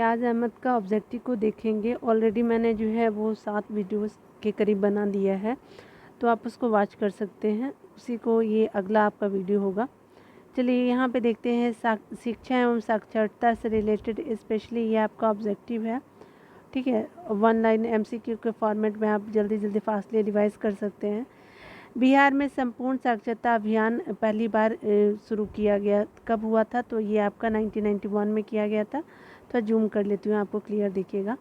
रियाज अहमद का ऑब्जेक्टिव को देखेंगे। ऑलरेडी मैंने जो है वो 7 वीडियोस के करीब बना दिया है, तो आप उसको वॉच कर सकते हैं। उसी को ये अगला आपका वीडियो होगा। चलिए यहाँ पे देखते हैं शिक्षा एवं साक्षरता से रिलेटेड, स्पेशली ये आपका ऑब्जेक्टिव है। ठीक है, 1 लाइन MCQ के फॉर्मेट में आप जल्दी जल्दी फास्टली रिवाइज कर सकते हैं। बिहार में संपूर्ण साक्षरता अभियान पहली बार शुरू किया गया कब हुआ था? तो ये आपका 1991 में किया गया था। तो जूम कर लेती हूँ, आपको क्लियर दिखेगा।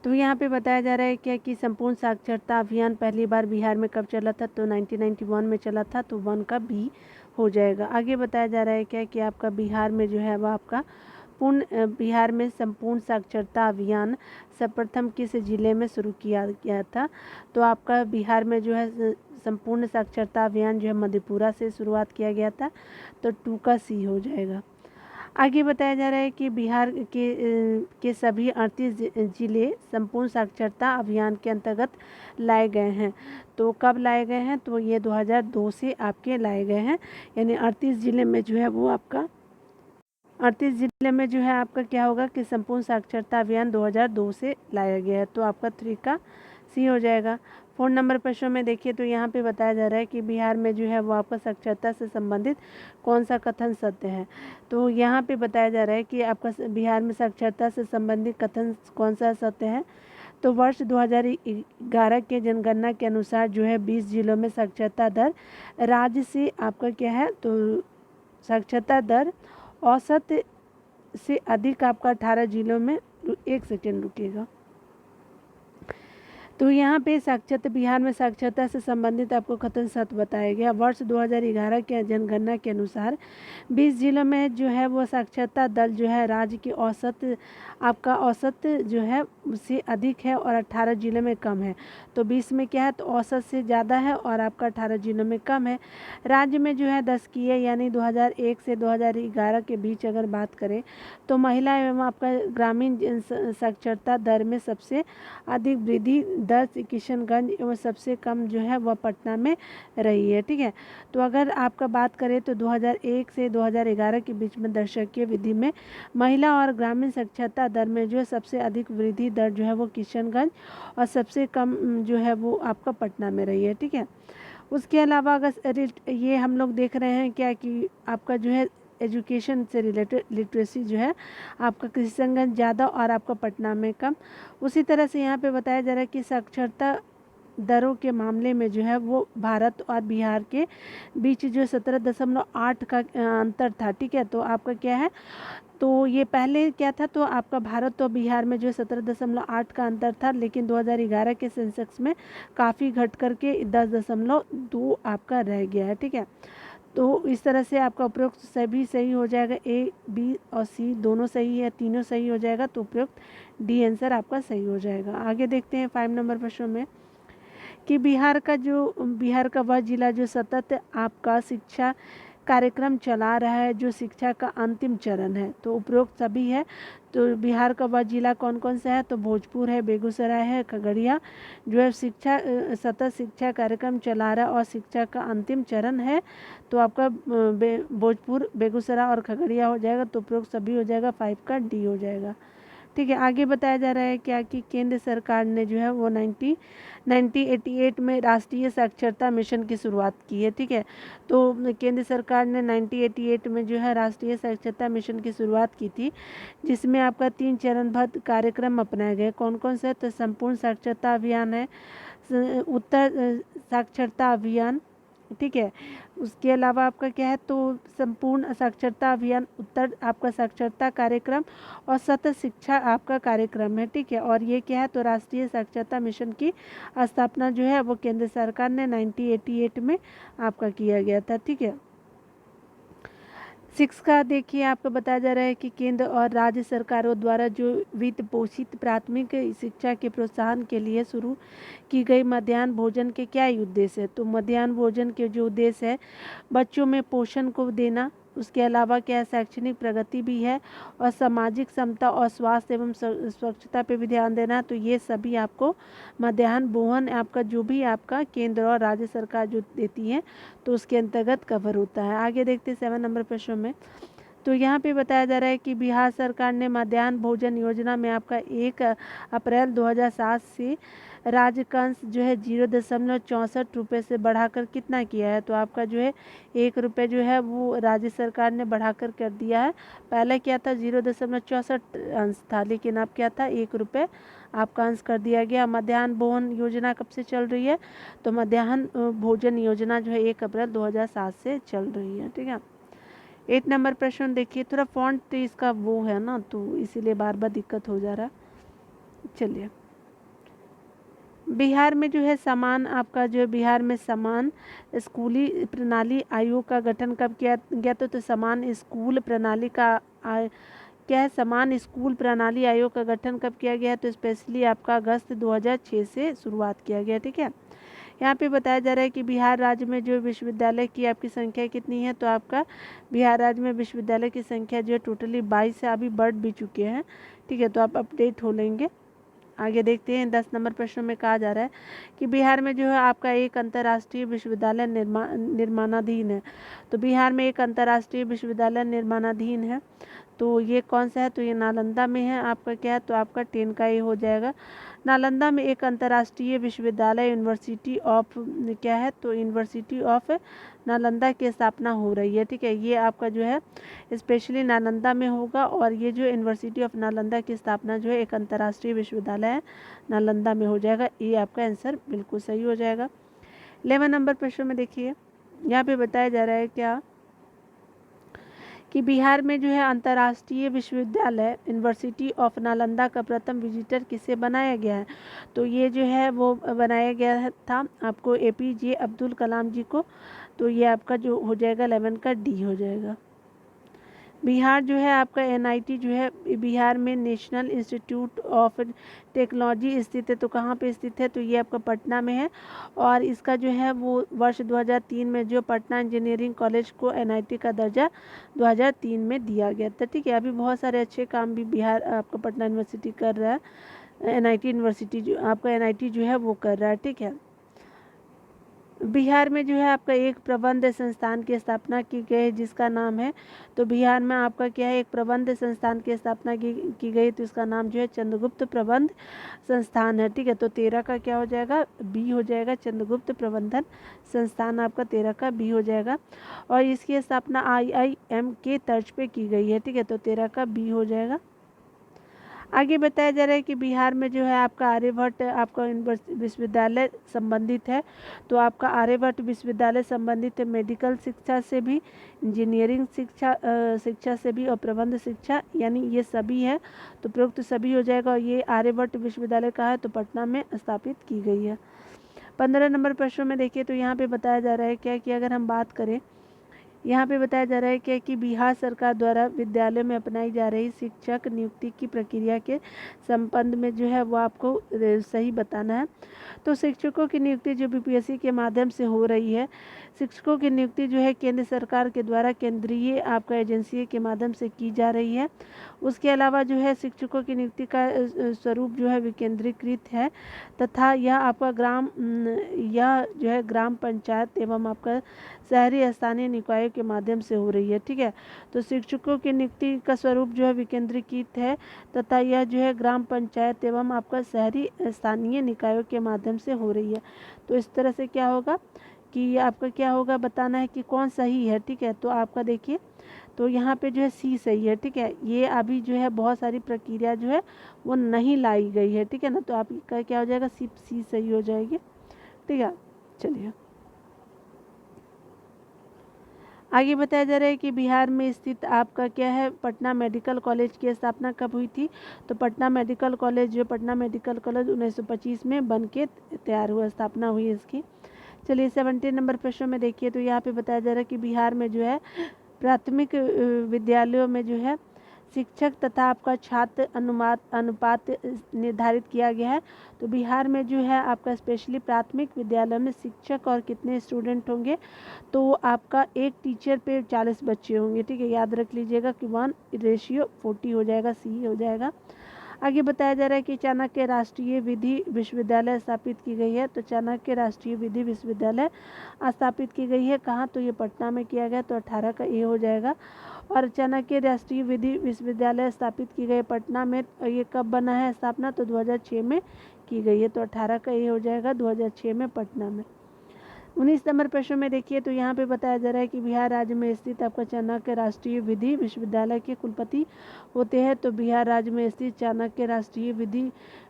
तो यहाँ पे बताया जा रहा है क्या कि संपूर्ण साक्षरता अभियान पहली बार बिहार में कब चला था? तो 1991 में चला था, तो 1 का बी हो जाएगा। आगे बताया जा रहा है क्या कि आपका बिहार में जो है वह आपका बिहार में संपूर्ण साक्षरता अभियान सर्वप्रथम किस जिले में शुरू किया गया था? तो आपका बिहार में जो है संपूर्ण साक्षरता अभियान जो है मधेपुरा से शुरुआत किया गया था, तो 2 का सी हो जाएगा। आगे बताया जा रहा है कि बिहार के सभी 38 जिले संपूर्ण साक्षरता अभियान के अंतर्गत लाए गए हैं। तो कब लाए गए हैं? तो ये 2002 से आपके लाए गए हैं, यानी 38 जिले में जो है वो आपका 38 जिले में जो है आपका क्या होगा कि संपूर्ण साक्षरता अभियान 2002 से लाया गया है। तो आपका 3 का सी हो जाएगा। 4 नंबर प्रश्न में देखिए, तो यहाँ पे बताया जा रहा है कि बिहार में जो है वो आपका साक्षरता से संबंधित कौन सा कथन सत्य है? तो यहाँ पे बताया जा रहा है कि आपका बिहार में साक्षरता से संबंधित कथन कौन सा सत्य है? तो वर्ष 2011 के जनगणना के अनुसार जो है 20 जिलों में साक्षरता दर राज्य से आपका क्या है? तो साक्षरता दर औसत से अधिक आपका 18 जिलों में। 1 सेकेंड रुकिएगा। तो यहाँ पे साक्षरता बिहार में साक्षरता से संबंधित आपको कथन सत्य बताया गया। वर्ष 2011 के जनगणना के अनुसार 20 जिलों में जो है वो साक्षरता दर जो है राज्य की औसत आपका औसत जो है उससे अधिक है और 18 जिलों में कम है। तो 20 में क्या है? तो औसत से ज़्यादा है और आपका 18 जिलों में कम है। राज्य में जो है 10 की है, यानी 2001 से 2011 के बीच अगर बात करें तो महिला एवं आपका ग्रामीण साक्षरता दर में सबसे अधिक वृद्धि दर किशनगंज एवं सबसे कम जो है वह पटना में रही है। ठीक है, तो अगर आपका बात करें तो 2001 से 2011 के बीच में दशकीय वृद्धि में महिला और ग्रामीण साक्षरता दर में जो है सबसे अधिक वृद्धि दर जो है वो किशनगंज और सबसे कम जो है वो आपका पटना में रही है। ठीक है, उसके अलावा अगर ये हम लोग देख रहे हैं क्या कि आपका जो है एजुकेशन से रिलेटेड लिटरेसी जो है आपका किशनगंज ज़्यादा और आपका पटना में कम। उसी तरह से यहाँ पे बताया जा रहा है कि साक्षरता दरों के मामले में जो है वो भारत और बिहार के बीच जो 17.8 का अंतर था। ठीक है, तो आपका क्या है? तो ये पहले क्या था? तो आपका भारत और बिहार में जो 17.8 का अंतर था, लेकिन 2011 के सेंसेक्स में काफ़ी घट करके 10.2 आपका रह गया है। ठीक है, तो इस तरह से आपका उपरोक्त सभी सही हो जाएगा। A, B और C दोनों सही है, तीनों सही हो जाएगा, तो उपरोक्त D आंसर आपका सही हो जाएगा। आगे देखते हैं 5 नंबर प्रश्न में कि बिहार का वह जिला जो सतत आपका शिक्षा कार्यक्रम चला रहा है, जो शिक्षा का अंतिम चरण है। तो उपरोक्त सभी है। तो बिहार का वह जिला कौन कौन सा है? तो भोजपुर है, बेगूसराय है, खगड़िया जो है सतत शिक्षा कार्यक्रम चला रहा है और शिक्षा का अंतिम चरण है। तो आपका भोजपुर, बेगूसराय और खगड़िया हो जाएगा, तो उपरोक्त सभी हो जाएगा। 5 का डी हो जाएगा। ठीक है, आगे बताया जा रहा है क्या कि केंद्र सरकार ने जो है वो 1988 में राष्ट्रीय साक्षरता मिशन की शुरुआत की है। ठीक है, तो केंद्र सरकार ने 1988 में जो है राष्ट्रीय साक्षरता मिशन की शुरुआत की थी, जिसमें आपका 3 चरणबद्ध कार्यक्रम अपनाए गए। कौन कौन से? तो संपूर्ण साक्षरता अभियान है, उत्तर साक्षरता अभियान। ठीक है, उसके अलावा आपका क्या है? तो संपूर्ण साक्षरता अभियान, उत्तर आपका साक्षरता कार्यक्रम और सतत शिक्षा आपका कार्यक्रम है। ठीक है, और ये क्या है? तो राष्ट्रीय साक्षरता मिशन की स्थापना जो है वो केंद्र सरकार ने 1988 में आपका किया गया था। ठीक है, 6 का देखिए, आपको बताया जा रहा है कि केंद्र और राज्य सरकारों द्वारा जो वित्त पोषित प्राथमिक शिक्षा के प्रोत्साहन के लिए शुरू की गई मध्याह्न भोजन के क्या उद्देश्य है? तो मध्याह्न भोजन के जो उद्देश्य है बच्चों में पोषण को देना, उसके अलावा क्या है? शैक्षणिक प्रगति भी है और सामाजिक समता और स्वास्थ्य एवं स्वच्छता पे भी ध्यान देना। तो ये सभी आपको मध्याह्न भोजन आपका जो भी आपका केंद्र और राज्य सरकार जो देती है तो उसके अंतर्गत कवर होता है। आगे देखते हैं 7 नंबर प्रश्न में। तो यहाँ पे बताया जा रहा है कि बिहार सरकार ने मध्याह्न भोजन योजना में आपका 1 अप्रैल 2007 से राज्य का अंश जो है 0.64 रुपये से बढ़ाकर कितना किया है, तो आपका जो है 1 रुपये जो है वो राज्य सरकार ने बढ़ाकर कर दिया है। पहले क्या था 0.64 अंश था, लेकिन अब क्या था 1 रुपये आपका अंश कर दिया गया। मध्याह्न भोजन योजना कब से चल रही है, तो मध्याह्न भोजन योजना जो है 1 अप्रैल 2007 से चल रही है। ठीक है, 8 नंबर प्रश्न देखिए, थोड़ा फॉन्ट इसका वो है ना, तो इसीलिए बार बार दिक्कत हो जा रहा है। चलिए, बिहार में जो है समान आपका जो है बिहार में समान स्कूली प्रणाली आयोग का गठन कब किया गया, तो समान स्कूल प्रणाली का क्या है, समान स्कूल प्रणाली आयोग का गठन कब किया गया है, तो स्पेशली आपका अगस्त 2006 से शुरुआत किया गया। ठीक है, यहाँ पे बताया जा रहा है कि बिहार राज्य में जो विश्वविद्यालय की आपकी संख्या कितनी है, तो आपका बिहार राज्य में विश्वविद्यालय की संख्या जो है टोटली 22 है, अभी बढ़ भी चुके हैं। ठीक है, तो आप अपडेट हो लेंगे। आगे देखते हैं 10 नंबर प्रश्न में कहा जा रहा है कि बिहार में जो है आपका एक अंतर्राष्ट्रीय विश्वविद्यालय निर्माणाधीन है। तो बिहार में एक अंतर्राष्ट्रीय विश्वविद्यालय निर्माणाधीन है, तो ये कौन सा है, तो ये नालंदा में है। आपका क्या है, तो आपका 10 का ये हो जाएगा। नालंदा में एक अंतर्राष्ट्रीय विश्वविद्यालय यूनिवर्सिटी ऑफ क्या है, तो यूनिवर्सिटी ऑफ नालंदा की स्थापना हो रही है। ठीक है, ये आपका जो है स्पेशली नालंदा में होगा, और ये जो यूनिवर्सिटी ऑफ नालंदा की स्थापना जो है एक अंतर्राष्ट्रीय विश्वविद्यालय है नालंदा में हो जाएगा। ये आपका आंसर बिल्कुल सही हो जाएगा। 11 नंबर प्रश्न में देखिए, यहाँ पे बताया जा रहा है क्या कि बिहार में जो है अंतर्राष्ट्रीय विश्वविद्यालय यूनिवर्सिटी ऑफ नालंदा का प्रथम विजिटर किसे बनाया गया है, तो ये जो है वो बनाया गया था आपको APJ अब्दुल कलाम जी को। तो ये आपका जो हो जाएगा 11 का D हो जाएगा। बिहार जो है आपका NIT जो है बिहार में नेशनल इंस्टीट्यूट ऑफ टेक्नोलॉजी स्थित है, तो कहाँ पे स्थित है, तो ये आपका पटना में है। और इसका जो है वो वर्ष 2003 में जो पटना इंजीनियरिंग कॉलेज को NIT का दर्जा 2003 में दिया गया था। ठीक है, अभी बहुत सारे अच्छे काम भी बिहार आपका पटना यूनिवर्सिटी कर रहा है। NIT यूनिवर्सिटी जो आपका NIT जो है वो कर रहा है। ठीक है, बिहार में जो है आपका एक प्रबंध संस्थान की स्थापना की गई जिसका नाम है, तो बिहार में आपका क्या है एक प्रबंध संस्थान की स्थापना की गई, तो इसका नाम जो है चंद्रगुप्त प्रबंध संस्थान है। ठीक है, तो 13 का क्या हो जाएगा, B हो जाएगा। चंद्रगुप्त प्रबंधन संस्थान आपका 13 का B हो जाएगा, और इसकी स्थापना IIM के तर्ज पे की गई है। ठीक है, तो 13 का B हो जाएगा। आगे बताया जा रहा है कि बिहार में जो है आपका आर्यभट्ट आपका विश्वविद्यालय संबंधित है, तो आपका आर्यभट्ट विश्वविद्यालय संबंधित है मेडिकल शिक्षा से भी, इंजीनियरिंग शिक्षा से भी, और प्रबंध शिक्षा, यानी ये सभी है, तो प्रयुक्त सभी हो जाएगा। और ये आर्यभट्ट विश्वविद्यालय का है, तो पटना में स्थापित की गई है। 15 नंबर प्रश्न में देखिए, तो यहाँ पे बताया जा रहा है क्या कि अगर हम बात करें, यहाँ पे बताया जा रहा है क्या कि बिहार सरकार द्वारा विद्यालयों में अपनाई जा रही शिक्षक नियुक्ति की प्रक्रिया के संबंध में जो है वो आपको सही बताना है। तो शिक्षकों की नियुक्ति जो BPSC के माध्यम से हो रही है, शिक्षकों की नियुक्ति जो है केंद्र सरकार के द्वारा केंद्रीय आपका एजेंसी के माध्यम से की जा रही है। उसके अलावा जो है शिक्षकों की नियुक्ति का स्वरूप जो है विकेंद्रीकृत है, तथा यह आपका यह जो है ग्राम पंचायत एवं आपका शहरी स्थानीय निकायों के माध्यम से हो रही है। ठीक है, तो शिक्षकों की नियुक्ति का स्वरूप जो है विकेंद्रीकृत है, तथा यह जो है ग्राम पंचायत एवं आपका शहरी स्थानीय निकायों के माध्यम से हो रही है। तो इस तरह से क्या होगा कि आपका क्या होगा बताना है कि कौन सही है। ठीक है, तो आपका देखिए, तो यहाँ पे जो है C सही है। ठीक है, ये अभी जो है बहुत सारी प्रक्रिया जो है वो नहीं लाई गई है। ठीक है ना, तो आपका क्या हो जाएगा, C सही हो जाएगी। ठीक है, चलिए आगे बताया जा रहा है कि बिहार में स्थित आपका क्या है पटना मेडिकल कॉलेज की स्थापना कब हुई थी, तो पटना मेडिकल कॉलेज 1925 में बन के तैयार हुआ, स्थापना हुई इसकी। चलिए 17 नंबर प्रश्न में देखिए, तो यहाँ पे बताया जा रहा है कि बिहार में जो है प्राथमिक विद्यालयों में जो है शिक्षक तथा आपका छात्र अनुपात निर्धारित किया गया है। तो बिहार में जो है आपका स्पेशली प्राथमिक विद्यालय में शिक्षक और कितने स्टूडेंट होंगे, तो आपका एक टीचर पे 40 बच्चे होंगे। ठीक है, याद रख लीजिएगा कि 1:40 हो जाएगा, C हो जाएगा। आगे बताया जा रहा है कि चाणक्य राष्ट्रीय विधि विश्वविद्यालय स्थापित की गई है। तो चाणक्य राष्ट्रीय विधि विश्वविद्यालय स्थापित की गई है कहाँ, तो ये पटना में किया गया, तो 18 का ए हो जाएगा। और चाणक्य राष्ट्रीय विधि विश्वविद्यालय स्थापित की गई पटना में, ये कब बना है स्थापना, तो 2006 में की गई है, तो 18 का ए हो जाएगा, 2006 में पटना में। 19 नंबर प्रश्न में देखिए, तो यहाँ पे बताया जा रहा है कि बिहार राज्य में स्थित आपका चाणक्य राष्ट्रीय विधि विश्वविद्यालय के कुलपति होते हैं। तो बिहार राज्य में स्थित चाणक्य राष्ट्रीय विधि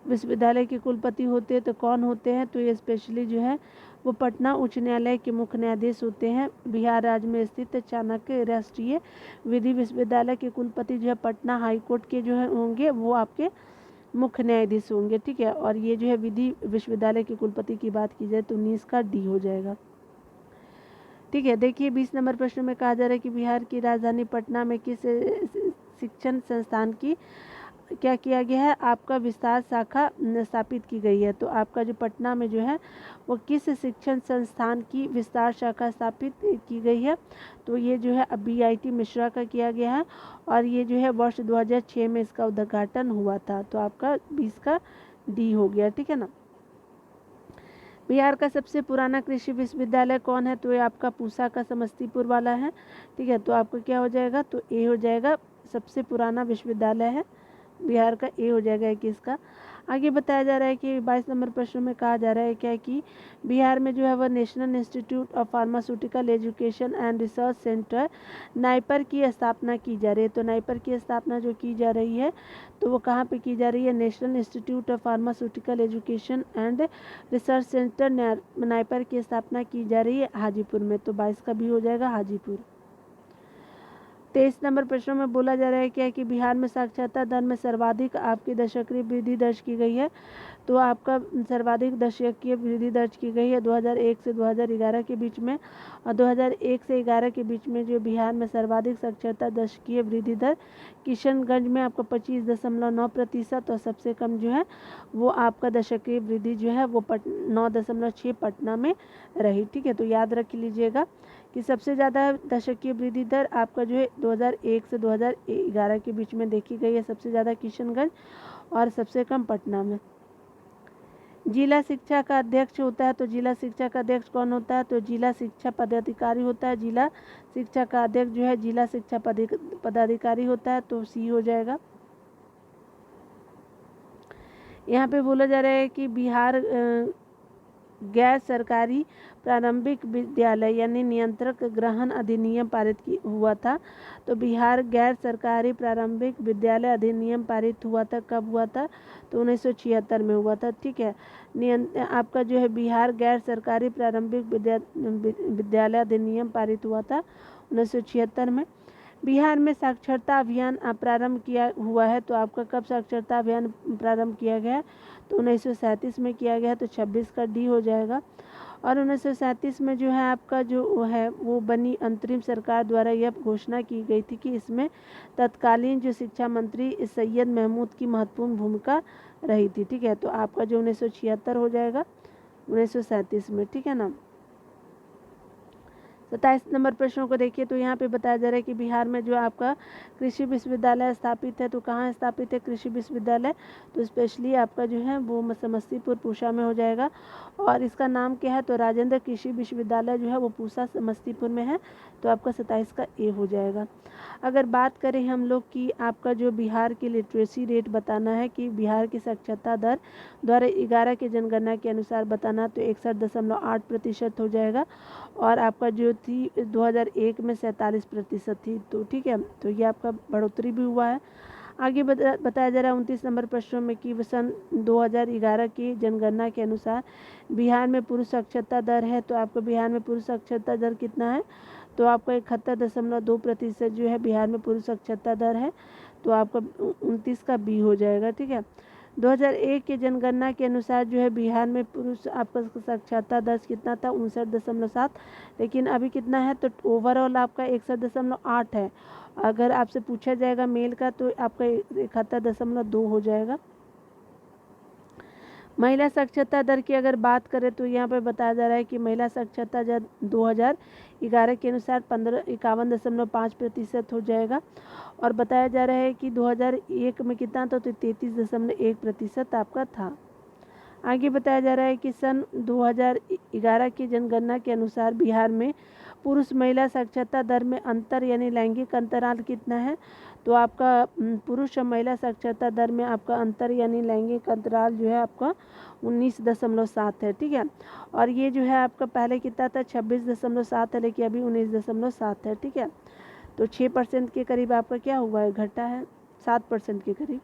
विश्वविद्यालय के कुलपति होते हैं, तो कौन होते हैं, तो ये स्पेशली जो है वो पटना उच्च न्यायालय के मुख्य न्यायाधीश होते हैं। बिहार राज्य में स्थित चाणक्य राष्ट्रीय विधि विश्वविद्यालय के कुलपति जो है पटना हाईकोर्ट के जो है होंगे, वो आपके मुख्य न्यायाधीश होंगे, ठीक है। और ये जो है विधि विश्वविद्यालय के कुलपति की बात की जाए तो 19 का डी हो जाएगा, ठीक है। देखिए 20 नंबर प्रश्न में कहा जा रहा है कि बिहार की राजधानी पटना में किस शिक्षण संस्थान की क्या किया गया है, आपका विस्तार शाखा स्थापित की गई है। तो आपका जो पटना में जो है वो किस शिक्षण संस्थान की विस्तार शाखा स्थापित की गई है, तो ये जो है BIT मिश्रा का किया गया है और ये जो है वर्ष 2006 में इसका उद्घाटन हुआ था। तो आपका 20 का डी हो गया, ठीक है ना। बिहार का सबसे पुराना कृषि विश्वविद्यालय कौन है, तो ये आपका पूसा का समस्तीपुर वाला है, ठीक है। तो आपका क्या हो जाएगा, तो ए हो जाएगा, सबसे पुराना विश्वविद्यालय है बिहार का, ए हो जाएगा 21 का। आगे बताया जा रहा है कि 22 नंबर प्रश्न में कहा जा रहा है क्या कि बिहार में जो है वह national institute of pharmaceutical education and research centre NIPER की स्थापना की जा रही है। तो नाइपर की स्थापना जो की जा रही है तो वो कहाँ पे की जा रही है, national institute of pharmaceutical education and research centre NIPER की स्थापना की जा रही है हाजीपुर में। तो 22 का भी हो जाएगा हाजीपुर। 23 नंबर प्रश्नों में बोला जा रहा है क्या कि बिहार में साक्षरता दर में सर्वाधिक आपकी दशकीय वृद्धि दर्ज की गई है। तो आपका सर्वाधिक दशकीय वृद्धि दर्ज की गई है 2001 से 2011 के बीच में, और 2001 से 11 के बीच में जो बिहार में सर्वाधिक साक्षरता दशकीय वृद्धि दर किशनगंज में आपका 25.9% और सबसे कम जो है वो आपका दशकीय वृद्धि जो है वो 9.6 पटना में रही, ठीक है। तो याद रख लीजिएगा कि सबसे ज़्यादा दशकीय वृद्धि दर आपका जो है 2001 से 2011 के बीच में देखी गई है, सबसे ज़्यादा किशनगंज और सबसे कम पटना में। जिला शिक्षा का अध्यक्ष होता है, तो जिला शिक्षा का अध्यक्ष कौन होता है, तो जिला शिक्षा पदाधिकारी होता है। जिला शिक्षा का अध्यक्ष जो है जिला शिक्षा पदाधिकारी होता है, तो सी हो जाएगा। यहाँ पे बोला जा रहा है कि बिहार गैर सरकारी प्रारंभिक विद्यालय यानी नियंत्रक ग्रहण अधिनियम पारित हुआ था। तो बिहार गैर सरकारी प्रारंभिक विद्यालय अधिनियम पारित हुआ था, कब हुआ था, तो 1976 में हुआ था, ठीक है। आपका जो है बिहार गैर सरकारी प्रारंभिक विद्यालय अधिनियम पारित हुआ था 1976 में। बिहार में साक्षरता अभियान प्रारंभ किया हुआ है, तो आपका कब साक्षरता अभियान प्रारंभ किया गया, तो 1937 में किया गया, तो 26 का डी हो जाएगा। और 1937 में जो है आपका जो है वो बनी अंतरिम सरकार द्वारा यह घोषणा की गई थी कि इसमें तत्कालीन जो शिक्षा मंत्री सैयद महमूद की महत्वपूर्ण भूमिका रही थी, ठीक है। तो आपका जो 1976 हो जाएगा 1937 में, ठीक है ना। 27 नंबर प्रश्नों को देखिए, तो यहाँ पे बताया जा रहा है कि बिहार में जो आपका कृषि विश्वविद्यालय स्थापित है, तो कहाँ स्थापित है कृषि विश्वविद्यालय, तो स्पेशली आपका जो है वो समस्तीपुर पूसा में हो जाएगा। और इसका नाम क्या है, तो राजेंद्र कृषि विश्वविद्यालय जो है वो पूसा समस्तीपुर में है, तो आपका 27 का ए हो जाएगा। अगर बात करें हम लोग कि आपका जो बिहार की लिटरेसी रेट बताना है कि बिहार की साक्षरता दर 2011 की जनगणना के अनुसार बताना, तो 61.8% हो जाएगा। और आपका जो थी 2001 में 47% थी, तो ठीक है। तो ये आपका बढ़ोतरी भी हुआ है। आगे बताया जा रहा है 29 नंबर प्रश्नों में कि सन 2011 की जनगणना के अनुसार बिहार में पुरुष साक्षरता दर है, तो आपका बिहार में पुरुष साक्षरता दर कितना है, तो आपका 71.2% जो है बिहार में पुरुष साक्षरता दर है, तो आपका 29 का बी हो जाएगा, ठीक है। 2001 के जनगणना के अनुसार जो है बिहार में पुरुष आपका साक्षरता दर कितना था, 59.7, लेकिन अभी कितना है, तो ओवरऑल आपका 61.8 है। अगर आपसे पूछा जाएगा मेल का, तो आपका 71.2 हो जाएगा। महिला साक्षरता दर की अगर बात करें तो यहाँ पे बताया जा रहा है कि महिला साक्षरता दर 2011 के अनुसार 51.5% हो जाएगा। और बताया जा रहा है कि 2001 में कितना था, तो 33.1% आपका था। आगे बताया जा रहा है कि सन 2011 की जनगणना के अनुसार बिहार में पुरुष महिला साक्षरता दर में अंतर यानी लैंगिक अंतराल कितना है, तो आपका पुरुष और महिला साक्षरता दर में आपका अंतर यानी लैंगिक अंतराल जो है आपका 19.7 है। ठीक है, और ये जो है आपका पहले कितना था, 26.7 है, लेकिन अभी 19.7 है। ठीक है, तो 6% के करीब आपका क्या हुआ है, घटा है, 7% के करीब।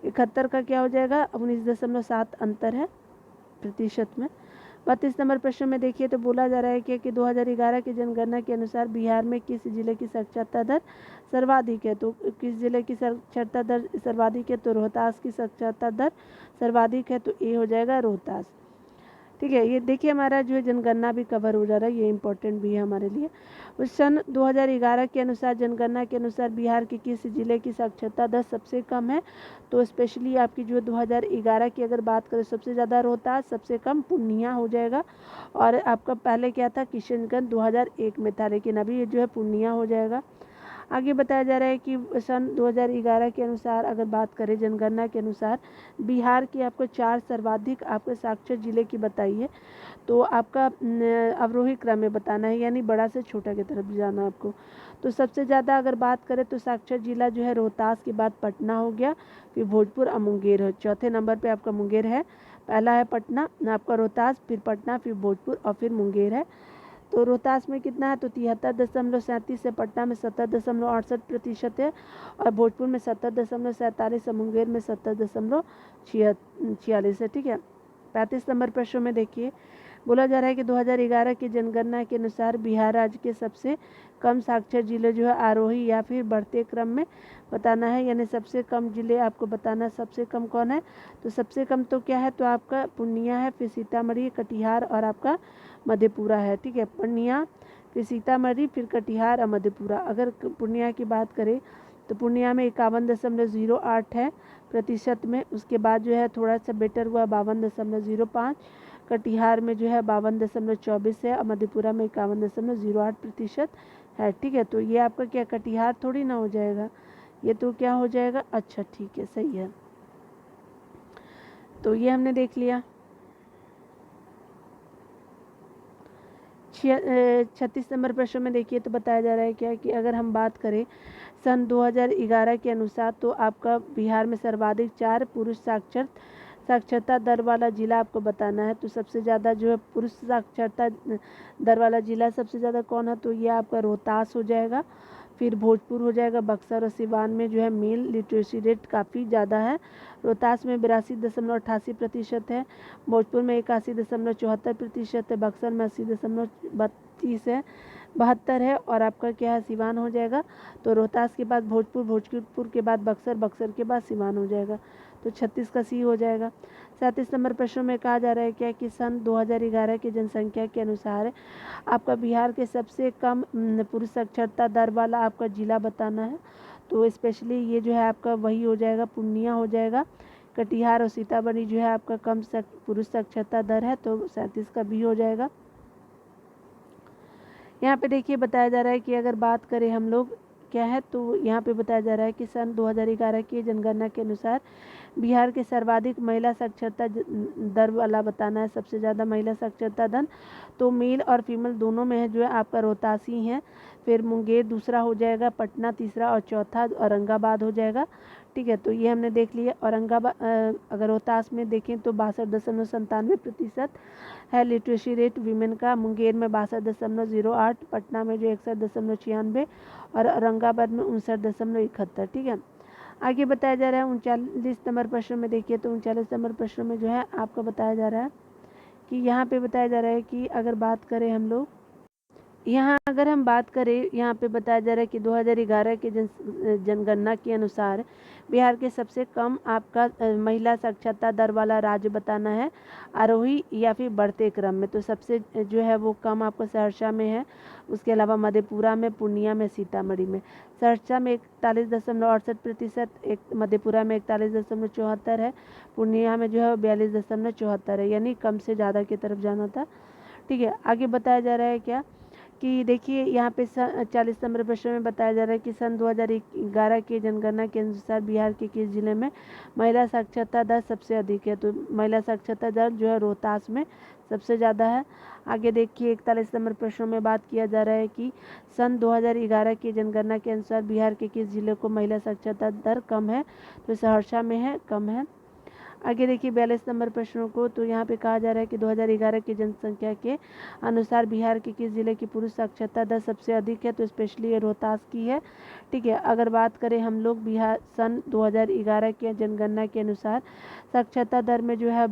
71 का क्या हो जाएगा, 19.7 अंतर है प्रतिशत में। 32 नंबर प्रश्न में देखिए तो बोला जा रहा है कि 2011 की जनगणना के अनुसार बिहार में किस जिले की साक्षरता दर सर्वाधिक है, तो किस जिले की साक्षरता दर सर्वाधिक है, तो रोहतास की साक्षरता दर सर्वाधिक है, तो ए हो जाएगा रोहतास। ठीक है, ये देखिए हमारा जो है जनगणना भी कवर हो जा रहा है, ये इंपॉर्टेंट भी है हमारे लिए। सन 2011 के अनुसार जनगणना के अनुसार बिहार के किस जिले की साक्षरता दर सबसे कम है, तो स्पेशली आपकी जो है 2011 की अगर बात करें सबसे ज़्यादा रोहतास, सबसे कम पूर्णिया हो जाएगा। और आपका पहले क्या था, किशनगंज 2001 में था, लेकिन अभी ये जो है पूर्णिया हो जाएगा। आगे बताया जा रहा है कि सन 2011 के अनुसार अगर बात करें जनगणना के अनुसार बिहार की आपको 4 सर्वाधिक आपके साक्षर जिले की बताइए, तो आपका अवरोही क्रम में बताना है, यानी बड़ा से छोटा की तरफ जाना आपको। तो सबसे ज़्यादा अगर बात करें तो साक्षर जिला जो है रोहतास के बाद पटना हो गया, फिर भोजपुर और मुंगेर है। चौथे नंबर पे आपका मुंगेर है, पहला है पटना, आपका रोहतास, फिर पटना, फिर भोजपुर और फिर मुंगेर है। तो रोहतास में कितना है, तो 73.37 है, पटना में 70.68% है, और भोजपुर में 70.47 है, मुंगेर में 70.46 है। ठीक है, 35 नंबर प्रश्न में देखिए बोला जा रहा है कि 2011 की जनगणना के अनुसार बिहार राज्य के सबसे कम साक्षर जिले जो है आरोही या फिर बढ़ते क्रम में बताना है, यानी सबसे कम जिले आपको बताना है। सबसे कम कौन है, तो सबसे कम तो क्या है, तो आपका पूर्णिया है, फिर सीतामढ़ी, कटिहार और आपका मधेपुरा है। ठीक है, पूर्णिया, फिर सीतामढ़ी, फिर कटिहार और मधेपुरा। अगर पूर्णिया की बात करें तो पूर्णिया में 51.08 है प्रतिशत में, उसके बाद जो है थोड़ा सा बेटर हुआ 52.05, कटिहार में जो है 52.24 है, और मधेपुरा में 51.08% है। ठीक है, तो ये आपका क्या कटिहार थोड़ी ना हो जाएगा, ये तो क्या हो जाएगा, अच्छा ठीक है, सही है। तो ये हमने देख लिया। 36 नंबर प्रश्न में देखिए तो बताया जा रहा है क्या कि अगर हम बात करें सन 2011 के अनुसार, तो आपका बिहार में सर्वाधिक 4 पुरुष साक्षरता दर वाला जिला आपको बताना है। तो सबसे ज़्यादा जो है पुरुष साक्षरता दर वाला जिला सबसे ज़्यादा कौन है, तो ये आपका रोहतास हो जाएगा, फिर भोजपुर हो जाएगा, बक्सर और सिवान में जो है मेल लिटरेसी रेट काफ़ी ज़्यादा है। रोहतास में 82.88% है, भोजपुर में 81.74% है, बक्सर में 80.32 है, 72 है, और आपका क्या है सिवान हो जाएगा। तो रोहतास के बाद भोजपुर, भोजपुर के बाद बक्सर, बक्सर के बाद सिवान हो जाएगा, तो 36 का सी हो जाएगा। 37 नंबर प्रश्न में कहा जा रहा है क्या कि सन 2011 की जनसंख्या के अनुसार आपका बिहार के सबसे कम पुरुष साक्षरता दर वाला आपका जिला बताना है। तो स्पेशली ये जो है आपका वही हो जाएगा, पूर्णिया हो जाएगा, कटिहार और सीतामढ़ी जो है आपका कम पुरुष साक्षरता दर है, तो 37 का भी हो जाएगा। यहाँ पे देखिए बताया जा रहा है कि अगर बात करें हम लोग क्या है, तो यहाँ पे बताया जा रहा है कि सन 2011 की जनगणना के अनुसार बिहार के सर्वाधिक महिला साक्षरता दर वाला बताना है। सबसे ज़्यादा महिला साक्षरता दर तो मेल और फीमेल दोनों में है जो है आपका रोहतास ही है, फिर मुंगेर दूसरा हो जाएगा, पटना तीसरा और चौथा औरंगाबाद हो जाएगा। ठीक है, तो ये हमने देख लिया। औरंगाबाद अगर रोहतास में देखें तो 62.97% है लिटरेसी रेट वीमेन का, मुंगेर में 62.08, पटना में जो 61.96 और औरंगाबाद में 59.71। ठीक है, आगे बताया जा रहा है 39 नंबर प्रश्न में देखिए तो 39 नंबर प्रश्न में जो है आपका बताया जा रहा है कि यहाँ पे बताया जा रहा है कि अगर बात करें हम लोग यहाँ अगर हम बात करें, यहाँ पे बताया जा रहा है कि 2011 के जनगणना के अनुसार बिहार के सबसे कम आपका महिला साक्षरता दर वाला राज्य बताना है, आरोही या फिर बढ़ते क्रम में। तो सबसे जो है वो कम आपको सहरसा में है, उसके अलावा मधेपुरा में, पूर्णिया में, सीतामढ़ी में। सहरसा में 41.68%, एक मधेपुरा में 41.74 है, पूर्णिया में जो है 42.74 है, यानी कम से ज़्यादा की तरफ जाना था। ठीक है, आगे बताया जा रहा है क्या कि देखिए यहाँ पे 40 नंबर प्रश्न में बताया जा रहा है कि सन 2011 की जनगणना के अनुसार बिहार के किस जिले में महिला साक्षरता दर सबसे अधिक है। तो महिला साक्षरता दर जो है रोहतास में सबसे ज़्यादा है। आगे देखिए 41 नंबर प्रश्नों में बात किया जा रहा है कि सन 2011 की जनगणना के अनुसार बिहार के किस जिले को महिला साक्षरता दर कम है। तो सहरसा में है, कम है। आगे देखिए 42 नंबर प्रश्नों को, तो यहाँ पे कहा जा रहा है कि 2011 की जनसंख्या के अनुसार बिहार के किस जिले की पुरुष साक्षरता दर सबसे अधिक है। तो स्पेशली ये रोहतास की है। ठीक है, अगर बात करें हम लोग बिहार सन 2011 के जनगणना के अनुसार साक्षरता दर में जो है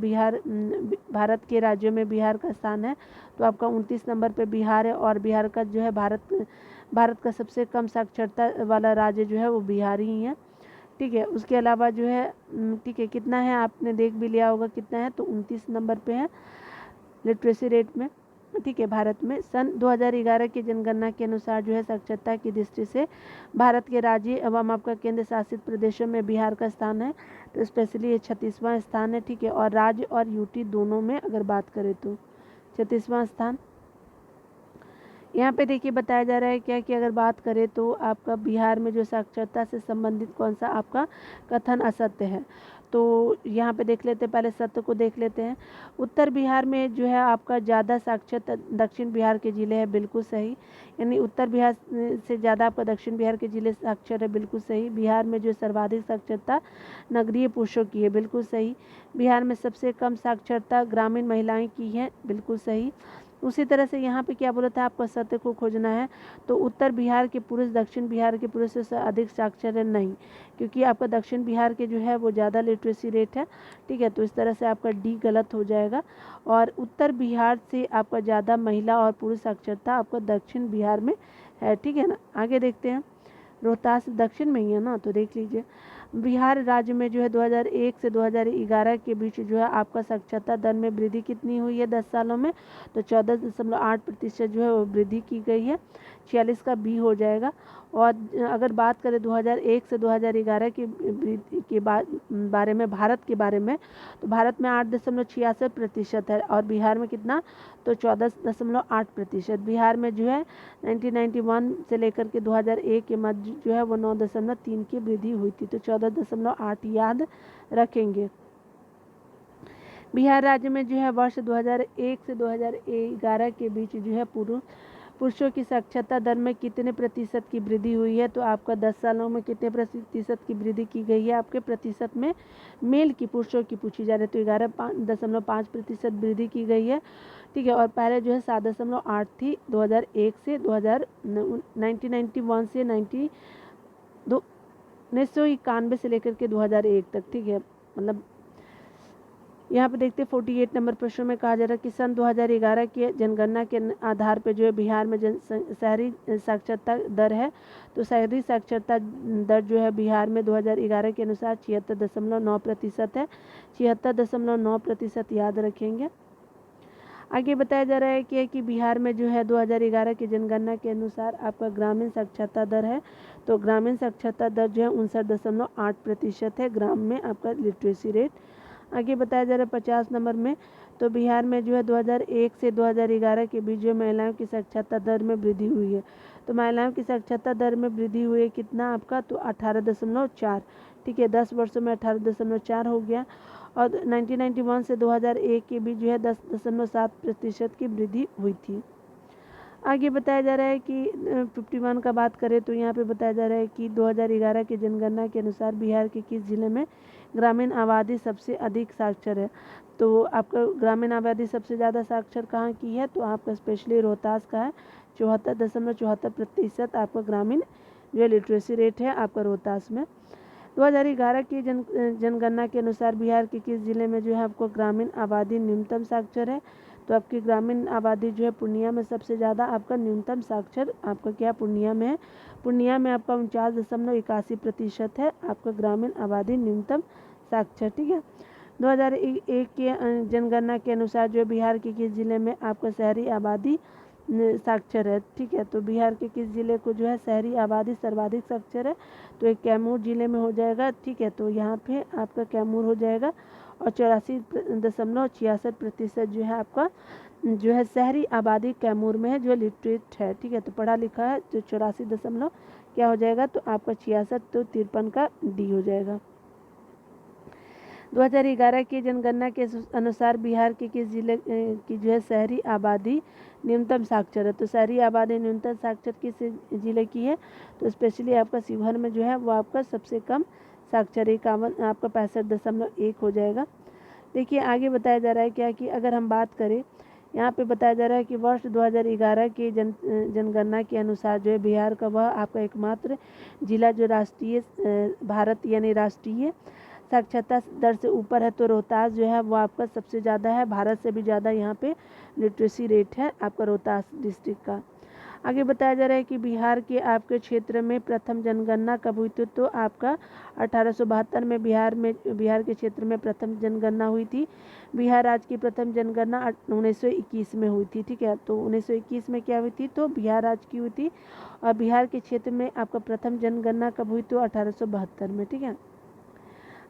भारत के राज्यों में बिहार का स्थान है। तो आपका 29 नंबर पर बिहार है, और बिहार का जो है भारत का सबसे कम साक्षरता वाला राज्य जो है वो बिहार ही है। ठीक है, उसके अलावा जो है ठीक है, कितना है आपने देख भी लिया होगा कितना है, तो 29 नंबर पे है लिटरेसी रेट में। ठीक है, भारत में सन 2011 की जनगणना के अनुसार जो है साक्षरता की दृष्टि से भारत के राज्य एवं आपका केंद्र शासित प्रदेशों में बिहार का स्थान है। तो स्पेशली ये 36वां स्थान है। ठीक है, और राज्य और यूटी दोनों में अगर बात करें तो 36वां स्थान। यहाँ पे देखिए बताया जा रहा है क्या कि अगर बात करें तो आपका बिहार में जो साक्षरता से संबंधित कौन सा आपका कथन असत्य है। तो यहाँ पे देख लेते हैं, पहले सत्य को देख लेते हैं। उत्तर बिहार में जो है आपका ज़्यादा साक्षर दक्षिण बिहार के ज़िले हैं, बिल्कुल सही। यानी उत्तर बिहार से ज़्यादा आपका दक्षिण बिहार के ज़िले साक्षर है, बिल्कुल सही। बिहार में जो सर्वाधिक साक्षरता नगरीय पुरुषों की है, बिल्कुल सही। बिहार में सबसे कम साक्षरता ग्रामीण महिलाएं की है, बिल्कुल सही। उसी तरह से यहाँ पे क्या बोला था, आपको सत्य को खोजना है। तो उत्तर बिहार के पुरुष दक्षिण बिहार के पुरुष से अधिक साक्षर है, नहीं, क्योंकि आपका दक्षिण बिहार के जो है वो ज़्यादा लिटरेसी रेट है। ठीक है, तो इस तरह से आपका डी गलत हो जाएगा। और उत्तर बिहार से आपका ज़्यादा महिला और पुरुष साक्षरता आपका दक्षिण बिहार में है। ठीक है ना, आगे देखते हैं। रोहतास दक्षिण में ही है ना, तो देख लीजिए। बिहार राज्य में जो है 2001 से 2011 के बीच जो है आपका साक्षरता दर में वृद्धि कितनी हुई है 10 सालों में। तो 14.8% जो है वो वृद्धि की गई है। 46 का बी हो जाएगा। और अगर बात करें 2001 से 2011 की वृद्धि के बारे में, भारत के बारे में, तो भारत में 8.66% है, और बिहार में कितना, तो 14.8%। बिहार में जो है 1991 से लेकर के 2001 के मध्य जो है वो 9.3 की वृद्धि हुई थी। तो 14.8 याद रखेंगे। बिहार राज्य में जो है वर्ष 2001 से 2011 के बीच जो है पुरुषों की साक्षरता दर में कितने प्रतिशत की वृद्धि हुई है। तो आपका 10 सालों में कितने प्रतिशत की वृद्धि की गई है, आपके प्रतिशत में मेल की, पुरुषों की पूछी जा रही है। तो 11.5% वृद्धि की गई है। ठीक है, और पहले जो है 7.8 थी 2001 से 1991 से 1991 से लेकर के 2001 तक। ठीक है, मतलब यहाँ पे देखते हैं 48 नंबर प्रश्न में कहा जा रहा है कि सन 2011 की जनगणना के आधार पर जो है बिहार में शहरी साक्षरता दर है। तो शहरी साक्षरता दर जो है बिहार में 2011 के अनुसार 76.9% है। 76.9% याद रखेंगे। आगे बताया जा रहा है कि बिहार में जो है 2011 की जनगणना के अनुसार आपका ग्रामीण साक्षरता दर है। तो ग्रामीण साक्षरता दर जो है 59.8% है, ग्राम में आपका लिटरेसी रेट। आगे बताया जा रहा है 50 नंबर में, तो बिहार में जो है 2001 से 2011 के बीच जो महिलाओं की साक्षरता दर में वृद्धि हुई है। तो महिलाओं की साक्षरता दर में वृद्धि हुई है कितना आपका, तो 18.4। ठीक है, 10 वर्षों में 18.4 हो गया। और 1991 से 2001 के बीच जो है 10.7% की वृद्धि हुई थी। आगे बताया जा रहा है कि 51 का बात करें तो यहाँ पे बताया जा रहा है कि 2011 की जनगणना के अनुसार बिहार के किस जिले में ग्रामीण आबादी सबसे अधिक साक्षर है। तो आपका ग्रामीण आबादी सबसे ज़्यादा साक्षर कहाँ की है, तो आपका स्पेशली रोहतास का है। 74.74% आपका ग्रामीण जो है लिटरेसी रेट है आपका रोहतास में। 2011 की जनगणना के अनुसार बिहार के किस जिले में जो है आपको ग्रामीण आबादी न्यूनतम साक्षर है। तो आपकी ग्रामीण आबादी जो है पूर्णिया में सबसे ज़्यादा आपका न्यूनतम साक्षर आपका क्या पूर्णिया में है। पूर्णिया में आपका 49.81% है आपका ग्रामीण आबादी न्यूनतम साक्षर। ठीक है, 2001 के जनगणना के अनुसार जो बिहार के किस जिले में आपका शहरी आबादी साक्षर है। ठीक है, तो बिहार के किस जिले को जो है शहरी आबादी सर्वाधिक साक्षर है, तो एक कैमूर जिले में हो जाएगा। ठीक है, तो यहाँ पे आपका कैमूर हो जाएगा और 84.66% जो है आपका जो है शहरी आबादी कैमूर में है जो लिटरेट है। ठीक है, तो पढ़ा लिखा है जो 84 दशमलव क्या हो जाएगा, तो आपका 66, तो 53 का डी हो जाएगा। 2011 की जनगणना के अनुसार बिहार के किस जिले की जो है शहरी आबादी न्यूनतम साक्षर है, तो शहरी आबादी न्यूनतम साक्षर किस जिले की है, तो स्पेशली आपका शिवहर में जो है वो आपका सबसे कम साक्षर 51 आपका 65.1 हो जाएगा। देखिए आगे बताया जा रहा है क्या कि अगर हम बात करें, यहाँ पे बताया जा रहा है कि वर्ष 2011 की जनगणना के अनुसार जो है बिहार का वह आपका एकमात्र जिला जो राष्ट्रीय भारत यानी राष्ट्रीय साक्षरता दर से ऊपर है, तो रोहतास जो है वो आपका सबसे ज़्यादा है, भारत से भी ज़्यादा यहाँ पे लिटरेसी रेट है आपका रोहतास डिस्ट्रिक्ट का। आगे बताया जा रहा है कि बिहार के आपके क्षेत्र में प्रथम जनगणना कब हुई थी, तो आपका 1872 में बिहार के क्षेत्र में प्रथम जनगणना हुई थी। बिहार राज्य की प्रथम जनगणना 1921 में हुई थी। ठीक है, तो 1921 में क्या हुई थी, तो बिहार राज्य की हुई थी और बिहार के क्षेत्र में आपका प्रथम जनगणना कब हुई, तो 1872 में। ठीक है,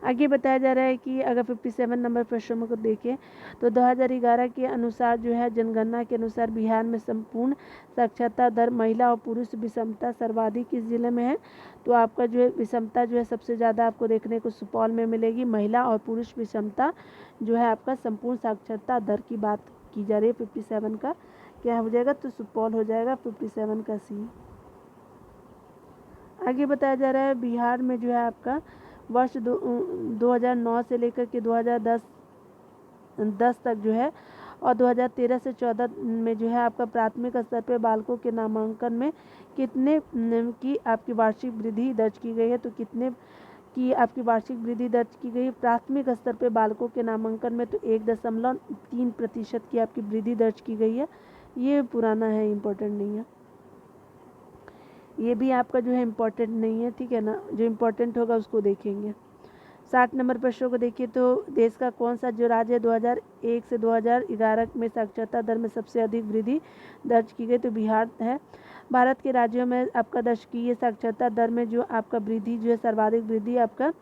आगे बताया जा रहा है कि अगर 57 नंबर प्रश्न को देखें तो 2011 के अनुसार जो है जनगणना के अनुसार बिहार में संपूर्ण साक्षरता दर महिला और पुरुष विषमता सर्वाधिक किस जिले में है, तो आपका जो है विषमता जो है सबसे ज़्यादा आपको देखने को सुपौल में मिलेगी। महिला और पुरुष विषमता जो है आपका संपूर्ण साक्षरता दर की बात की जा रही है। 57 का क्या हो जाएगा, तो सुपौल हो जाएगा 57 का सी। आगे बताया जा रहा है बिहार में जो है आपका वर्ष 2009 से लेकर के 2010 तक जो है और 2013 से 14 में जो है आपका प्राथमिक स्तर पर बालकों के नामांकन में कितने की आपकी वार्षिक वृद्धि दर्ज की गई है, तो कितने की आपकी वार्षिक वृद्धि दर्ज की गई है प्राथमिक स्तर पर बालकों के नामांकन में, तो 1.3% की आपकी वृद्धि दर्ज की गई है। ये पुराना है, इम्पोर्टेंट नहीं है, ये भी आपका जो है इम्पोर्टेंट नहीं है। ठीक है ना, जो इम्पोर्टेंट होगा उसको देखेंगे। 60 नंबर प्रश्नों को देखिए तो देश का कौन सा जो राज्य 2001 से 2011 में साक्षरता दर में सबसे अधिक वृद्धि दर्ज की गई, तो बिहार है। भारत के राज्यों में आपका दशकीय साक्षरता दर में जो आपका वृद्धि जो है सर्वाधिक वृद्धि आपका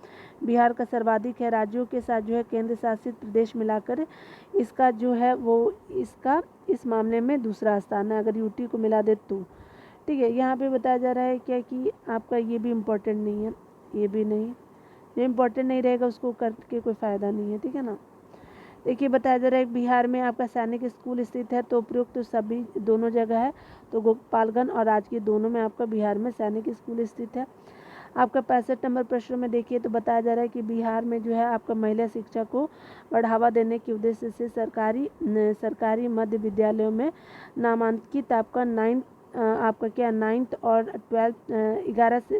बिहार का सर्वाधिक है। राज्यों के साथ जो है केंद्र शासित प्रदेश मिलाकर इसका जो है वो इसका इस मामले में दूसरा स्थान है, अगर यूटी को मिला दे तो। ठीक है, यहाँ पे बताया जा रहा है क्या कि आपका ये भी इम्पोर्टेंट नहीं है, ये भी नहीं, जो इम्पोर्टेंट नहीं रहेगा उसको करके कोई फ़ायदा नहीं है। ठीक है ना, देखिए बताया जा रहा है बिहार में आपका सैनिक स्कूल स्थित है, तो उपयुक्त तो सभी दोनों जगह है, तो गोपालगंज और राजगीर दोनों में आपका बिहार में सैनिक स्कूल स्थित है। आपका 65 नंबर प्रश्न में देखिए तो बताया जा रहा है कि बिहार में जो है आपका महिला शिक्षा को बढ़ावा देने के उद्देश्य से सरकारी मध्य विद्यालयों में नामांकित आपका 9th और 12th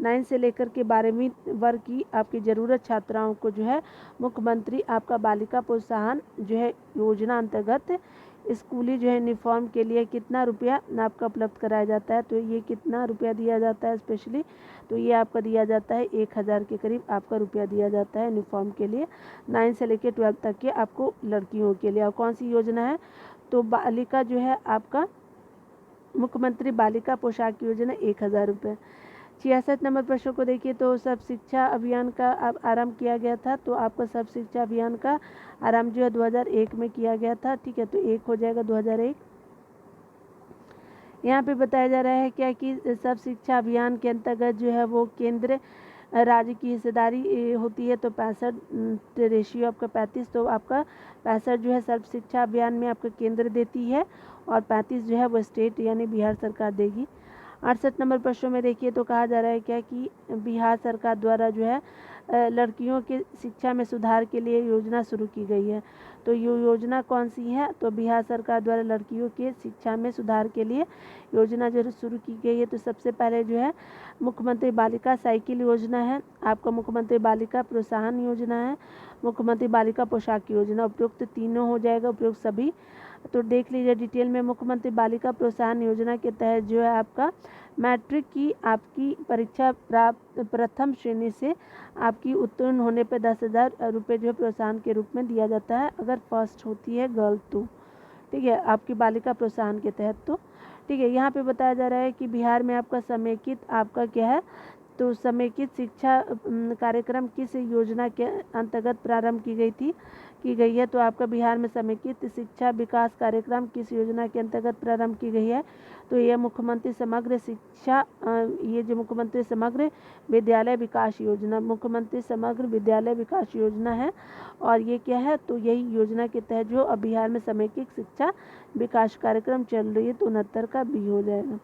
9 से लेकर के 12वीं वर्ग की आपकी ज़रूरत छात्राओं को जो है मुख्यमंत्री आपका बालिका प्रोत्साहन जो है योजना अंतर्गत स्कूली जो है यूनिफॉर्म के लिए कितना रुपया आपका उपलब्ध कराया जाता है, तो ये कितना रुपया दिया जाता है स्पेशली, तो ये आपका दिया जाता है 1000 के करीब आपका रुपया दिया जाता है यूनिफॉर्म के लिए 9 से लेकर 12 तक के आपको लड़कियों के लिए। और कौन सी योजना है, तो बालिका जो है आपका मुख्यमंत्री बालिका पोशाक योजना 1000 रुपये। 66 नंबर प्रश्न को देखिए तो सब शिक्षा अभियान का आरंभ किया गया था, तो आपका सब शिक्षा अभियान का आरंभ जो है 2001 में किया गया था। ठीक है, तो 1 हो जाएगा 2001। यहाँ पे बताया जा रहा है क्या कि सब शिक्षा अभियान के अंतर्गत जो है वो केंद्र राज्य की हिस्सेदारी होती है, तो 65 रेशियो आपका 35, तो आपका 65 जो है सर्व शिक्षा अभियान में आपका केंद्र देती है और 35 जो है वो स्टेट यानी बिहार सरकार देगी। 68 नंबर प्रश्न में देखिए तो कहा जा रहा है क्या कि बिहार सरकार द्वारा जो है लड़कियों के शिक्षा में सुधार के लिए योजना शुरू की गई है, तो ये योजना कौन सी है, तो बिहार सरकार द्वारा लड़कियों के शिक्षा में सुधार के लिए योजना जो शुरू की गई है, तो सबसे पहले जो है मुख्यमंत्री बालिका साइकिल योजना है, आपका मुख्यमंत्री बालिका प्रोत्साहन योजना है, मुख्यमंत्री बालिका पोशाक योजना। उपयुक्त तीनों हो जाएगा, उपयुक्त सभी। तो देख लीजिए डिटेल में। मुख्यमंत्री बालिका प्रोत्साहन योजना के तहत जो है आपका मैट्रिक की आपकी परीक्षा प्राप्त प्रथम श्रेणी से आपकी उत्तीर्ण होने पर 10,000 रुपये जो है प्रोत्साहन के रूप में दिया जाता है, अगर फर्स्ट होती है गर्ल तो, ठीक है, आपकी बालिका प्रोत्साहन के तहत। तो ठीक है, यहाँ पे बताया जा रहा है कि बिहार में आपका समेकित आपका क्या है, तो समेकित शिक्षा कार्यक्रम किस योजना के अंतर्गत प्रारंभ की गई है। तो आपका बिहार में समेकित शिक्षा विकास कार्यक्रम किस योजना के अंतर्गत प्रारंभ की गई है। तो यह मुख्यमंत्री समग्र शिक्षा ये जो मुख्यमंत्री समग्र विद्यालय विकास योजना, मुख्यमंत्री समग्र विद्यालय विकास योजना है। और ये क्या है, तो यही योजना के तहत जो अब बिहार में समेकित शिक्षा विकास कार्यक्रम चल रही है, तो 69 का बी हो जाएगा।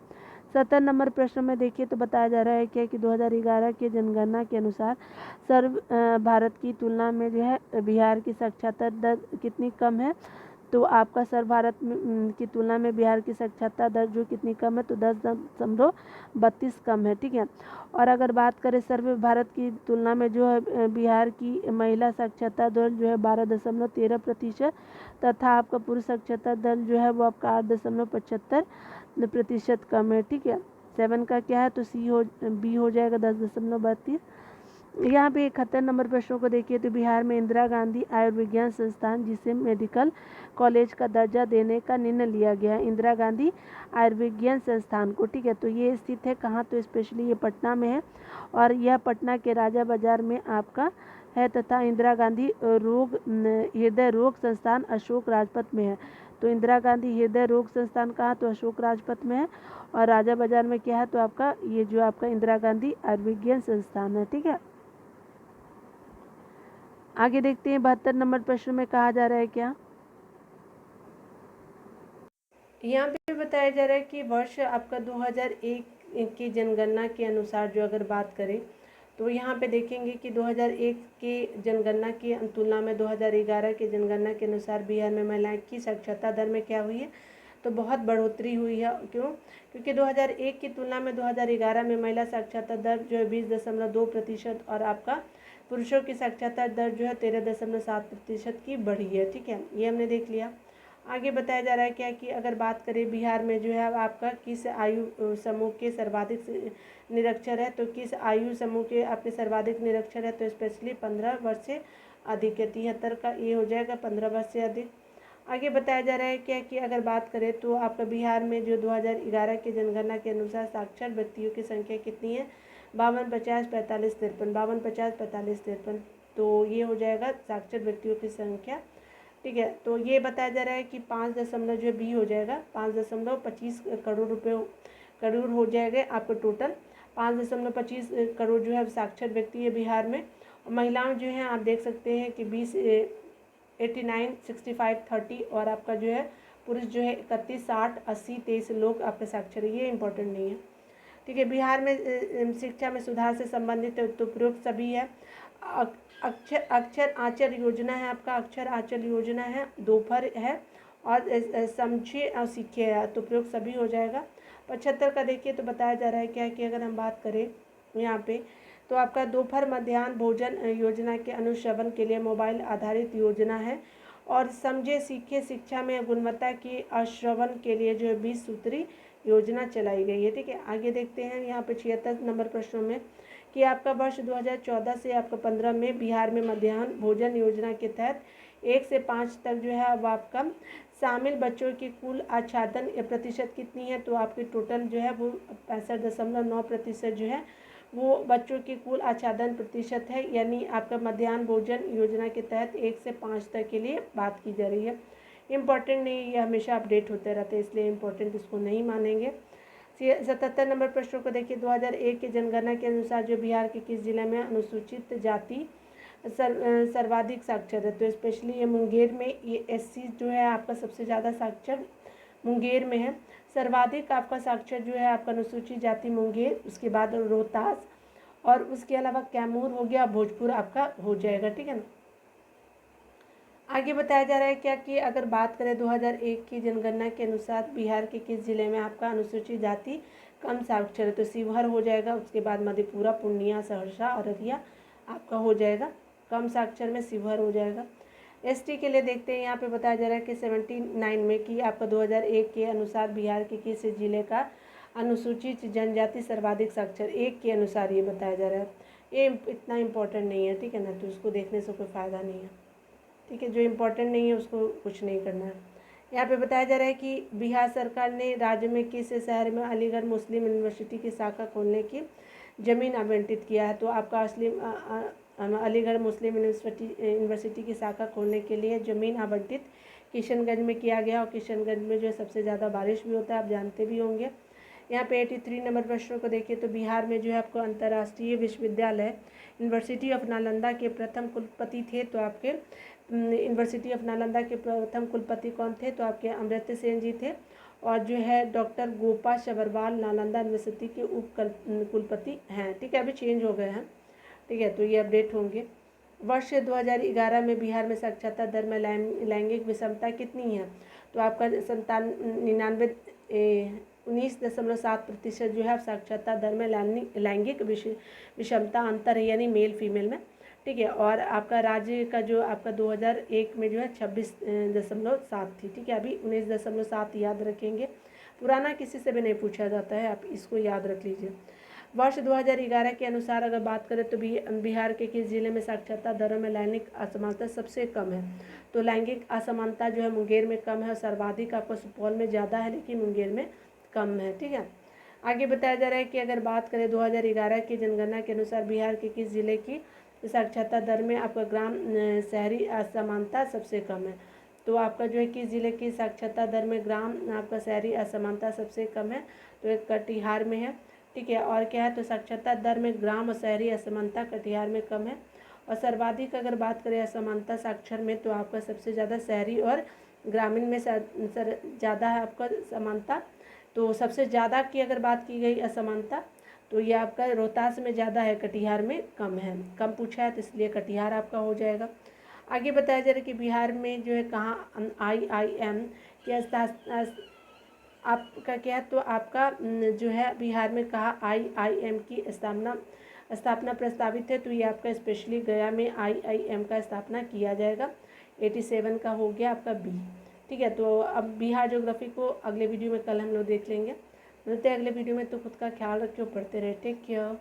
70 नंबर प्रश्न में देखिए तो बताया जा रहा है क्या कि 2011 के जनगणना के अनुसार सर्व भारत की तुलना में जो है बिहार की साक्षरता दर कितनी कम है। तो आपका सर्व भारत की तुलना में बिहार की साक्षरता दर जो कितनी कम है, तो 10.32 कम है, ठीक है। और अगर बात करें सर्व भारत की तुलना में जो है बिहार की महिला साक्षरता दर जो है 12.13% तथा आपका पुरुष साक्षरता दर जो है वो आपका 8.75% कम है, ठीक है। 7 का क्या है, तो बी हो जाएगा 10.32। यहाँ पे 71 नंबर प्रश्नों को देखिए तो बिहार में इंदिरा गांधी आयुर्विज्ञान संस्थान जिसे मेडिकल कॉलेज का दर्जा देने का निर्णय लिया गया है, इंदिरा गांधी आयुर्विज्ञान संस्थान को, ठीक है। तो ये स्थित है कहाँ, तो स्पेशली ये पटना में है और यह पटना के राजा बाजार में आपका है तथा इंदिरा गांधी हृदय रोग संस्थान अशोक राजपथ में है। तो इंदिरा गांधी हृदय रोग संस्थान कहाँ, तो अशोक राजपथ में है। और राजा बाजार में क्या है, तो आपका ये जो आपका इंदिरा गांधी आयुर्विज्ञान संस्थान है, ठीक है। आगे देखते हैं 72 नंबर प्रश्न में कहा जा रहा है क्या, यहाँ पे बताया जा रहा है कि वर्ष आपका 2001 की जनगणना के अनुसार जो अगर बात करें तो यहाँ पे देखेंगे कि 2001 की जनगणना की तुलना में 2011 की जनगणना के अनुसार बिहार में महिलाएं की साक्षरता दर में क्या हुई है, तो बहुत बढ़ोतरी हुई है। क्यों, क्योंकि 2001 की तुलना में 2011 में महिला साक्षरता दर जो है 20.2% और आपका पुरुषों की साक्षरता दर जो है 13.7% की बढ़ी है, ठीक है। ये हमने देख लिया। आगे बताया जा रहा है क्या कि अगर बात करें बिहार में जो है आपका किस आयु समूह के सर्वाधिक निरक्षर है, तो किस आयु समूह के आपके सर्वाधिक निरक्षर है, तो स्पेशली 15 वर्ष से अधिक है, 73 का ये हो जाएगा 15 वर्ष से अधिक। आगे बताया जा रहा है क्या कि अगर बात करें तो आपका बिहार में जो 2011 की जनगणना के अनुसार साक्षर व्यक्तियों की संख्या कितनी है, 52, 50, 45, 53, 52, 50, 45, 53, तो ये हो जाएगा साक्षर व्यक्तियों की संख्या, ठीक है। तो ये बताया जा रहा है कि 5 दशमलव जो बी हो जाएगा 5.25 करोड़ हो जाएगा आपको टोटल 5.25 करोड़ जो है साक्षर व्यक्ति है बिहार में। महिलाएं जो हैं आप देख सकते हैं कि 20, 89, 65, 30 और आपका जो है पुरुष जो है 31, 60, 80, 23 लोग आपके साक्षर है, ये इंपॉर्टेंट नहीं है, ठीक है। बिहार में शिक्षा में सुधार से संबंधित उपरोक्त सभी है। अक्षर आंचल योजना है आपका, अक्षर आंचल योजना है, दोपहर है और समझे और सीखे है, तो प्रयोग सभी हो जाएगा। 75 का देखिए तो बताया जा रहा है क्या कि अगर हम बात करें यहाँ पे तो आपका दोपहर मध्याह्न भोजन योजना के अनुश्रवण के लिए मोबाइल आधारित योजना है और समझे सीखे शिक्षा में गुणवत्ता की आश्रवण के लिए जो है 20 सूत्री योजना चलाई गई है, ठीक है। आगे देखते हैं यहाँ पे 76 नंबर प्रश्नों में कि आपका वर्ष 2014 से आपका 15 में बिहार में मध्याह्न भोजन योजना के तहत 1 से 5 तक जो है अब आपका शामिल बच्चों की कुल आच्छादन प्रतिशत कितनी है, तो आपकी टोटल जो है वो 65.9% जो है वो बच्चों की कुल आच्छादन प्रतिशत है। यानी आपका मध्याह्न भोजन योजना के तहत 1 से 5 तक के लिए बात की जा रही है। इम्पॉर्टेंट नहीं, ये हमेशा अपडेट होते रहते हैं इसलिए इम्पॉर्टेंट इसको नहीं मानेंगे। 77 नंबर प्रश्नों को देखिए 2001 की जनगणना के अनुसार जो बिहार के किस जिले में अनुसूचित जाति सर्वाधिक साक्षर है, तो स्पेशली ये मुंगेर में ये एससी जो है आपका सबसे ज़्यादा साक्षर मुंगेर में है। सर्वाधिक आपका साक्षर जो है आपका अनुसूचित जाति मुंगेर, उसके बाद रोहतास और उसके अलावा कैमूर हो गया, भोजपुर आपका हो जाएगा, ठीक है ना। आगे बताया जा रहा है क्या कि अगर बात करें 2001 की जनगणना के अनुसार बिहार के किस जिले में आपका अनुसूचित जाति कम साक्षर है, तो शिवहर हो जाएगा, उसके बाद मधेपुरा, पूर्णिया, सहरसा और अररिया आपका हो जाएगा। कम साक्षर में शिवहर हो जाएगा। एसटी के लिए देखते हैं, यहाँ पे बताया जा रहा है कि 79 में कि आपका 2001 के अनुसार बिहार के किस जिले का अनुसूचित जनजाति सर्वाधिक साक्षर, एक के अनुसार ये बताया जा रहा है। ये इतना इम्पोर्टेंट नहीं है, ठीक है ना, तो उसको देखने से कोई फ़ायदा नहीं है, ठीक है। जो इम्पोर्टेंट नहीं है उसको कुछ नहीं करना है। यहाँ पे बताया जा रहा है कि बिहार सरकार ने राज्य में किस शहर में अलीगढ़ मुस्लिम यूनिवर्सिटी की शाखा खोलने की ज़मीन आवंटित किया है। तो आपका अलीगढ़ मुस्लिम यूनिवर्सिटी की शाखा खोलने के लिए ज़मीन आवंटित किशनगंज में किया गया, और किशनगंज में जो है सबसे ज़्यादा बारिश भी होता है, आप जानते भी होंगे। यहाँ पे 83 नंबर प्रश्नों को देखिए तो बिहार में जो है आपको अंतर्राष्ट्रीय विश्वविद्यालय यूनिवर्सिटी ऑफ नालंदा के प्रथम कुलपति थे। तो आपके यूनिवर्सिटी ऑफ नालंदा के प्रथम कुलपति कौन थे? तो आपके अमर्त्य सेन जी थे। और जो है डॉक्टर गोपा सबरवाल नालंदा यूनिवर्सिटी के उप कुलपति हैं, ठीक है, अभी चेंज हो गए हैं, ठीक है, तो ये अपडेट होंगे। वर्ष 2011 में बिहार में साक्षरता दर में लैंगिक विषमता कितनी है? तो आपका 19.7% जो है आप साक्षरता दर में लैंगिक विषमता अंतर है, यानी मेल फीमेल में, ठीक है। और आपका राज्य का जो आपका 2001 में जो है 26.7 थी, ठीक है, अभी 19.7 याद रखेंगे, पुराना किसी से भी नहीं पूछा जाता है, आप इसको याद रख लीजिए। वर्ष 2011 के अनुसार अगर बात करें तो बिहार के किस जिले में साक्षरता दरों में लैंगिक असमानता सबसे कम है? तो लैंगिक असमानता जो है मुंगेर में कम है, और सर्वाधिक आपको सुपौल में ज़्यादा है, लेकिन मुंगेर में कम है, ठीक है। आगे बताया जा रहा है कि अगर बात करें 2011 की जनगणना के अनुसार बिहार के किस जिले की साक्षरता दर में आपका ग्राम शहरी असमानता सबसे कम है? तो आपका जो है किस जिले की साक्षरता दर में ग्राम आपका शहरी असमानता सबसे कम है? तो एक कटिहार में है, ठीक है। और क्या है? तो साक्षरता दर में ग्राम और शहरी असमानता कटिहार में कम है। और सर्वाधिक अगर बात करें असमानता साक्षर में, तो आपका सबसे ज़्यादा शहरी और ग्रामीण में ज़्यादा है आपका समानता। तो सबसे ज़्यादा की अगर बात की गई असमानता, तो ये आपका रोहतास में ज़्यादा है, कटिहार में कम है, कम पूछा है तो इसलिए कटिहार आपका हो जाएगा। आगे बताया जा रहा है कि बिहार में जो है कहाँ IIM की आपका क्या है? तो आपका जो है बिहार में कहाँ IIM की स्थापना प्रस्तावित है? तो ये आपका स्पेशली गया में IIM का स्थापना किया जाएगा। 87 का हो गया आपका बी, ठीक है। तो अब बिहार ज्योग्राफी को अगले वीडियो में कल हम लोग देख लेंगे। मिलते हैं अगले वीडियो में, तो खुद का ख्याल रखिए, पढ़ते रहे, टेक केयर।